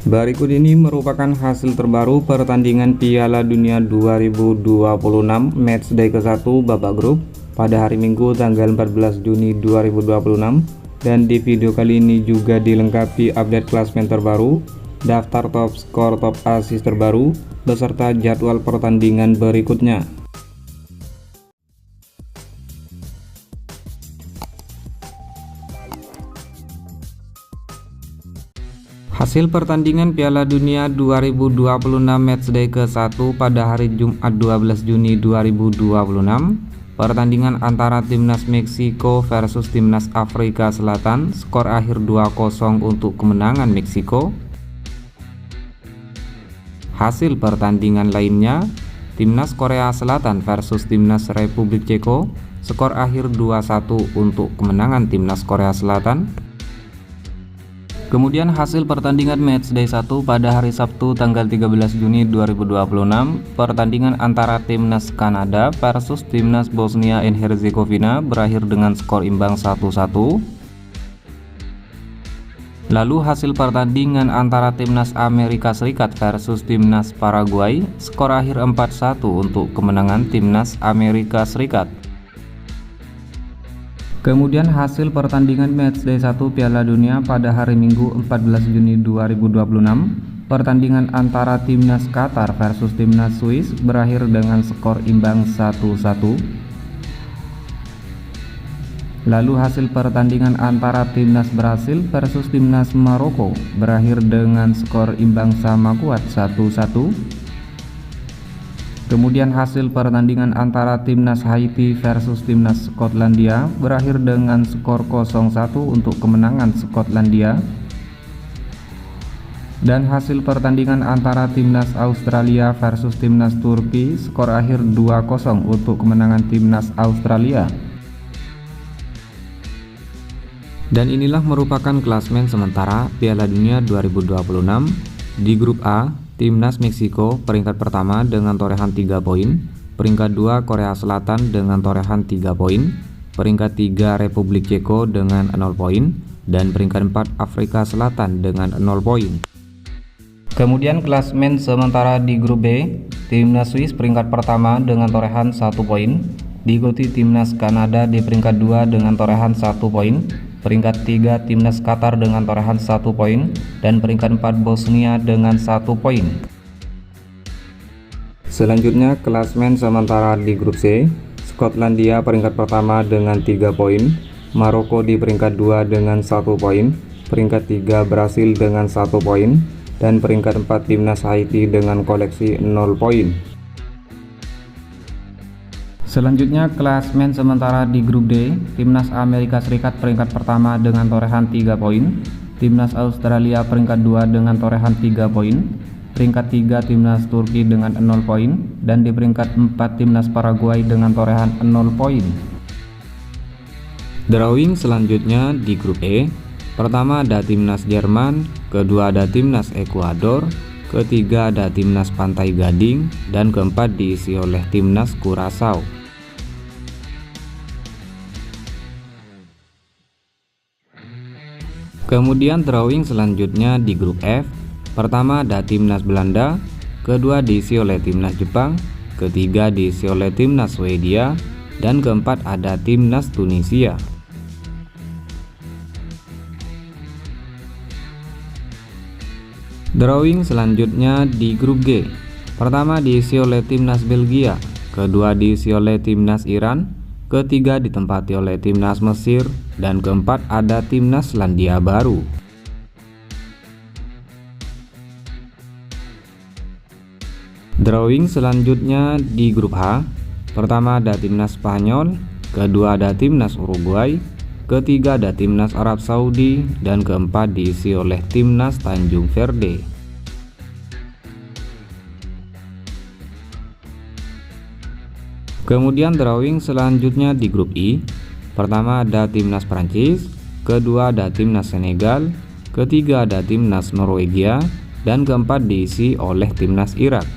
Berikut ini merupakan hasil terbaru pertandingan Piala Dunia 2026 Matchday ke-1 babak grup pada hari Minggu tanggal 14 Juni 2026, dan di video kali ini juga dilengkapi update klasemen terbaru, daftar top skor, top assist terbaru, beserta jadwal pertandingan berikutnya. Hasil pertandingan Piala Dunia 2026 Matchday ke-1 pada hari Jumat 12 Juni 2026. Pertandingan antara Timnas Meksiko versus Timnas Afrika Selatan, skor akhir 2-0 untuk kemenangan Meksiko. Hasil pertandingan lainnya, Timnas Korea Selatan versus Timnas Republik Ceko, skor akhir 2-1 untuk kemenangan Timnas Korea Selatan. Kemudian hasil pertandingan Matchday 1 pada hari Sabtu tanggal 13 Juni 2026, pertandingan antara Timnas Kanada versus Timnas Bosnia and Herzegovina berakhir dengan skor imbang 1-1. Lalu hasil pertandingan antara Timnas Amerika Serikat versus Timnas Paraguay, skor akhir 4-1 untuk kemenangan Timnas Amerika Serikat. Kemudian hasil pertandingan Matchday 1 Piala Dunia pada hari Minggu 14 Juni 2026, pertandingan antara Timnas Qatar versus Timnas Swiss berakhir dengan skor imbang 1-1. Lalu hasil pertandingan antara Timnas Brasil versus Timnas Maroko berakhir dengan skor imbang sama kuat 1-1. Kemudian hasil pertandingan antara Timnas Haiti versus Timnas Skotlandia berakhir dengan skor 0-1 untuk kemenangan Skotlandia. Dan hasil pertandingan antara Timnas Australia versus Timnas Turki, skor akhir 2-0 untuk kemenangan Timnas Australia. Dan inilah merupakan klasemen sementara Piala Dunia 2026 di grup A. Timnas Meksiko peringkat pertama dengan torehan 3 poin, peringkat 2 Korea Selatan dengan torehan 3 poin, peringkat 3 Republik Ceko dengan 0 poin, dan peringkat 4 Afrika Selatan dengan 0 poin. Kemudian klasemen sementara di grup B, Timnas Swiss peringkat pertama dengan torehan 1 poin, diikuti Timnas Kanada di peringkat 2 dengan torehan 1 poin, peringkat 3 Timnas Qatar dengan torehan 1 poin, dan peringkat 4 Bosnia dengan 1 poin. Selanjutnya klasemen sementara di grup C, Skotlandia peringkat pertama dengan 3 poin, Maroko di peringkat 2 dengan 1 poin, peringkat 3 Brasil dengan 1 poin, dan peringkat 4 Timnas Haiti dengan koleksi 0 poin. Selanjutnya klasemen sementara di grup D, Timnas Amerika Serikat peringkat pertama dengan torehan 3 poin, Timnas Australia peringkat 2 dengan torehan 3 poin, peringkat 3 Timnas Turki dengan 0 poin, dan di peringkat 4 Timnas Paraguay dengan torehan 0 poin. Drawing selanjutnya di grup E, pertama ada Timnas Jerman, kedua ada Timnas Ekuador, ketiga ada Timnas Pantai Gading, dan keempat diisi oleh Timnas Curaçao. Kemudian drawing selanjutnya di grup F, pertama ada Timnas Belanda, kedua diisi oleh Timnas Jepang, ketiga diisi oleh Timnas Swedia, dan keempat ada Timnas Tunisia. Drawing selanjutnya di grup G, pertama diisi oleh Timnas Belgia, kedua diisi oleh Timnas Iran, ketiga ditempati oleh Timnas Mesir, dan keempat ada Timnas Selandia Baru. Drawing selanjutnya di grup H, pertama ada Timnas Spanyol, kedua ada Timnas Uruguay, ketiga ada Timnas Arab Saudi, dan keempat diisi oleh Timnas Tanjung Verde. Kemudian drawing selanjutnya di grup I, pertama ada Timnas Prancis, kedua ada Timnas Senegal, ketiga ada Timnas Norwegia, dan keempat diisi oleh Timnas Irak.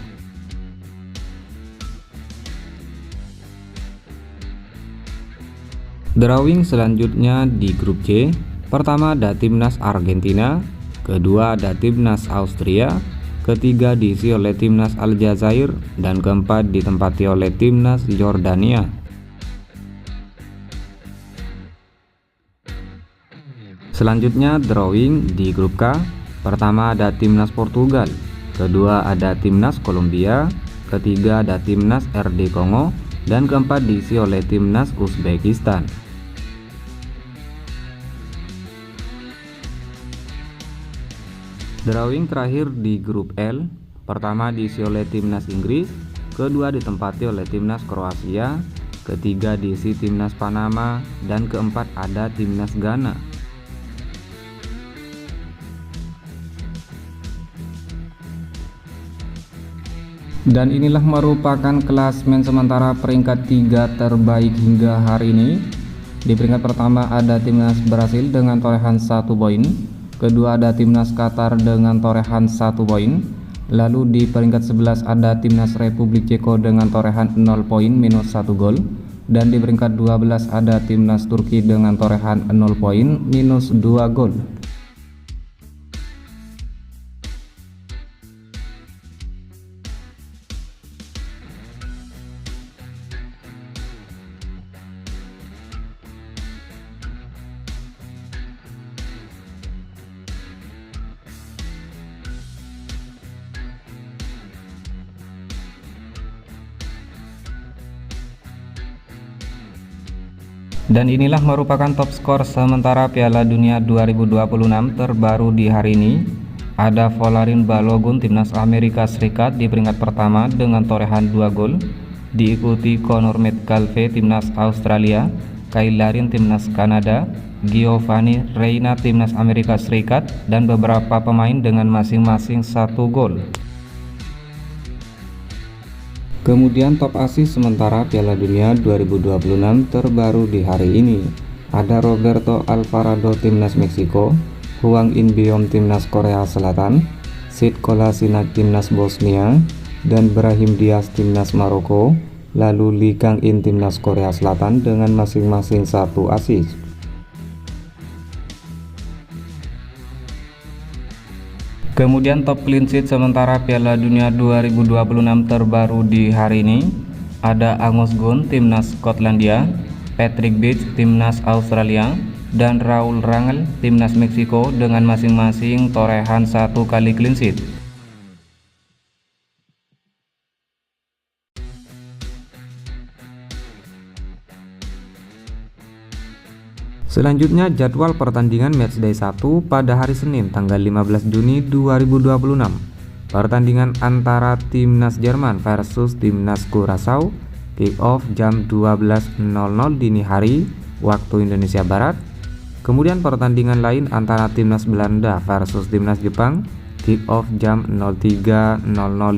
Drawing selanjutnya di grup C, pertama ada Timnas Argentina, kedua ada timnas Austria, ketiga diisi oleh timnas Aljazair, dan keempat ditempati oleh timnas Yordania. Selanjutnya drawing di grup K. Pertama ada timnas Portugal, kedua ada timnas Kolombia, ketiga ada timnas RD Kongo, dan keempat diisi oleh timnas Uzbekistan. Drawing terakhir di grup L. Pertama diisi oleh timnas Inggris, kedua ditempati oleh timnas Kroasia, ketiga diisi timnas Panama, dan keempat ada timnas Ghana. Dan inilah merupakan klasmen sementara peringkat 3 terbaik hingga hari ini. Di peringkat pertama ada timnas Brasil dengan torehan 1 poin, kedua ada timnas Qatar dengan torehan 1 poin, lalu di peringkat 11 ada timnas Republik Ceko dengan torehan 0 poin minus 1 gol, dan di peringkat 12 ada timnas Turki dengan torehan 0 poin minus 2 gol. Dan inilah merupakan top skor sementara Piala Dunia 2026 terbaru di hari ini. Ada Folarin Balogun timnas Amerika Serikat di peringkat pertama dengan torehan 2 gol, diikuti Conor Metcalfe timnas Australia, Kyle Larin timnas Kanada, Giovanni Reyna timnas Amerika Serikat, dan beberapa pemain dengan masing-masing 1 gol. Kemudian top asis sementara Piala Dunia 2026 terbaru di hari ini. Ada Roberto Alvarado timnas Meksiko, Hwang In-beom timnas Korea Selatan, Sead Kolasinac timnas Bosnia, dan Brahim Diaz timnas Maroko, lalu Lee Kang-in timnas Korea Selatan dengan masing-masing 1 asis. Kemudian top clean sheet sementara Piala Dunia 2026 terbaru di hari ini. Ada Amos Gunn timnas Skotlandia, Patrick Beach timnas Australia, dan Raul Rangel timnas Meksiko dengan masing-masing torehan 1 kali clean sheet. Selanjutnya jadwal pertandingan matchday 1 pada hari Senin tanggal 15 Juni 2026. Pertandingan antara timnas Jerman versus timnas Curaçao, kick off jam 12.00 dini hari waktu Indonesia Barat. Kemudian pertandingan lain antara timnas Belanda versus timnas Jepang, kick off jam 03.00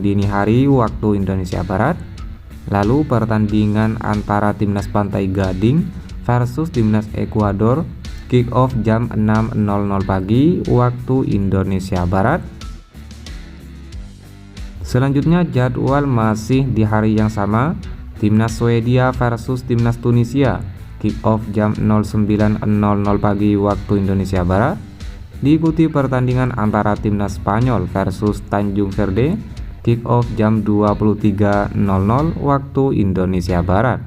dini hari waktu Indonesia Barat. Lalu pertandingan antara timnas Pantai Gading versus timnas Ekuador, kick off jam 6.00 pagi waktu Indonesia Barat. Selanjutnya jadwal masih di hari yang sama, timnas Swedia versus timnas Tunisia, kick off jam 09.00 pagi waktu Indonesia Barat. Diikuti pertandingan antara timnas Spanyol versus Tanjung Verde, kick off jam 23.00 waktu Indonesia Barat.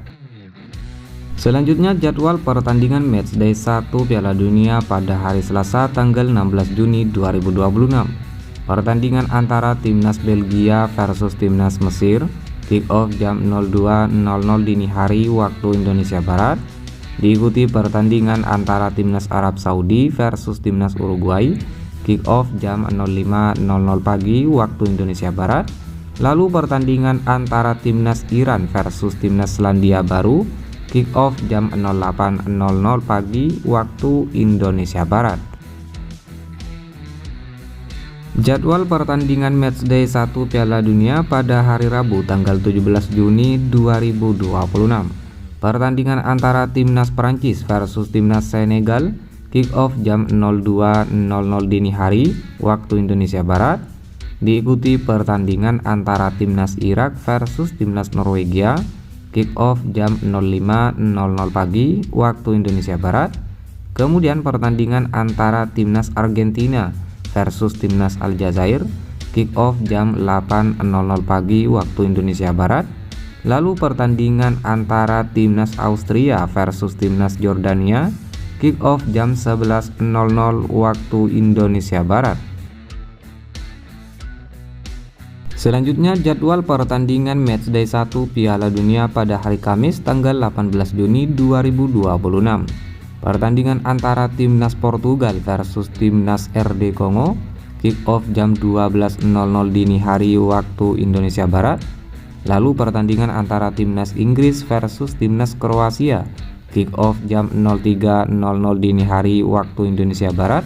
Selanjutnya jadwal pertandingan matchday 1 Piala Dunia pada hari Selasa tanggal 16 Juni 2026. Pertandingan antara timnas Belgia versus timnas Mesir, kick off jam 02.00 dini hari waktu Indonesia Barat. Diikuti pertandingan antara timnas Arab Saudi versus timnas Uruguay, kick off jam 05.00 pagi waktu Indonesia Barat. Lalu pertandingan antara timnas Iran versus timnas Selandia Baru, kick off jam 08.00 pagi waktu Indonesia Barat. Jadwal pertandingan matchday 1 Piala Dunia pada hari Rabu tanggal 17 Juni 2026. Pertandingan antara timnas Prancis versus timnas Senegal, kick off jam 02.00 dini hari waktu Indonesia Barat. Diikuti pertandingan antara timnas Irak versus timnas Norwegia, kick off jam 05.00 pagi waktu Indonesia Barat. Kemudian pertandingan antara timnas Argentina versus Timnas Aljazair, kick off jam 8.00 pagi waktu Indonesia Barat. Lalu pertandingan antara Timnas Austria versus Timnas Jordania, kick off jam 11.00 waktu Indonesia Barat. Selanjutnya jadwal pertandingan matchday 1 Piala Dunia pada hari Kamis tanggal 18 Juni 2026. Pertandingan antara Timnas Portugal versus Timnas RD Kongo, kick off jam 12.00 dini hari waktu Indonesia Barat. Lalu pertandingan antara Timnas Inggris versus Timnas Kroasia, kick off jam 03.00 dini hari waktu Indonesia Barat.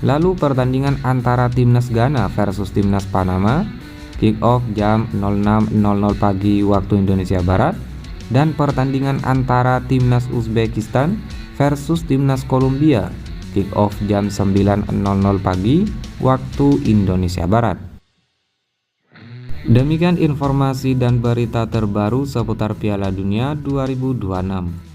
Lalu pertandingan antara Timnas Ghana versus Timnas Panama, kick off jam 06.00 pagi waktu Indonesia Barat. Dan pertandingan antara Timnas Uzbekistan versus Timnas Kolombia, kick off jam 9.00 pagi waktu Indonesia Barat. Demikian informasi dan berita terbaru seputar Piala Dunia 2026.